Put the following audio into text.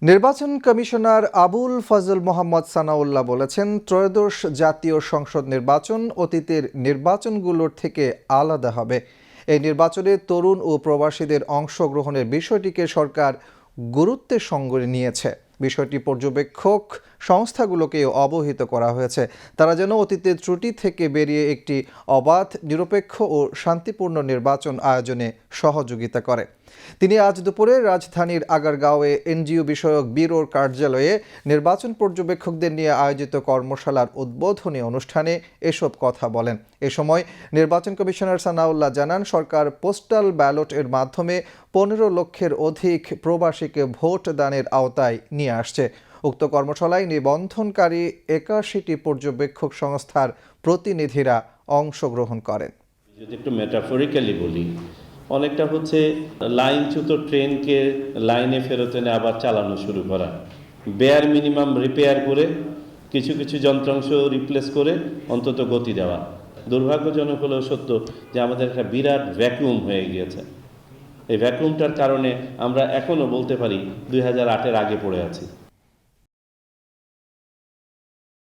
নির্বাচন কমিশনার আবুল ফজল মোহাম্মদ সানাউল্লাহ বলেছেন, ত্রয়োদশ জাতীয় সংসদ নির্বাচন অতীতের নির্বাচনগুলোর থেকে আলাদা হবে। এই নির্বাচনে তরুণ ও প্রবাসীদের অংশগ্রহণের বিষয়টিকে সরকার গুরুত্বের সঙ্গে নিয়েছে। বিষয়টি পর্যবেক্ষক সংস্থাগুলোকে অবহিত করা হয়েছে, তারা যেন অতীতের ত্রুটি থেকে বেরিয়ে একটি অবাধ, নিরপেক্ষ ও শান্তিপূর্ণ নির্বাচন আয়োজনে সহযোগিতা করে। তিনি আজ দুপুরে রাজধানীর আগারগাঁওয়ে এনজিও বিষয়ক ব্যুরোর কার্যালয়ে নির্বাচন পর্যবেক্ষকদের নিয়ে আয়োজিত কর্মশালার উদ্বোধনী অনুষ্ঠানে এসব কথা বলেন। এ সময় নির্বাচন কমিশনার সানাউল্লাহ জানান, সরকার পোস্টাল ব্যালট এর মাধ্যমে 15 লক্ষের অধিক প্রবাসীকে ভোট দানের আওতায় নিয়ে আসছে। উক্ত কর্মশালায় নিবন্ধনকারী 81টি পর্যবেক্ষক সংস্থার প্রতিনিধিরা অংশগ্রহণ করেন। যদি একটু মেটাফরিক্যালি বলি, অনেকটা হচ্ছে লাইনচ্যুত ট্রেনকে লাইনে ফেরত এনে আবার চালানো শুরু করা, বেয়ার মিনিমাম রিপেয়ার করে কিছু কিছু যন্ত্রাংশ রিপ্লেস করে অন্তত গতি দেওয়া। দুর্ভাগ্যজনক হলেও সত্য যে আমাদের একটা বিরাট ভ্যাকুয়াম হয়ে গিয়েছে। এই ভ্যাকুয়ামটার কারণে আমরা এখনও বলতে পারি 2008-এর আগে পড়ে আছি।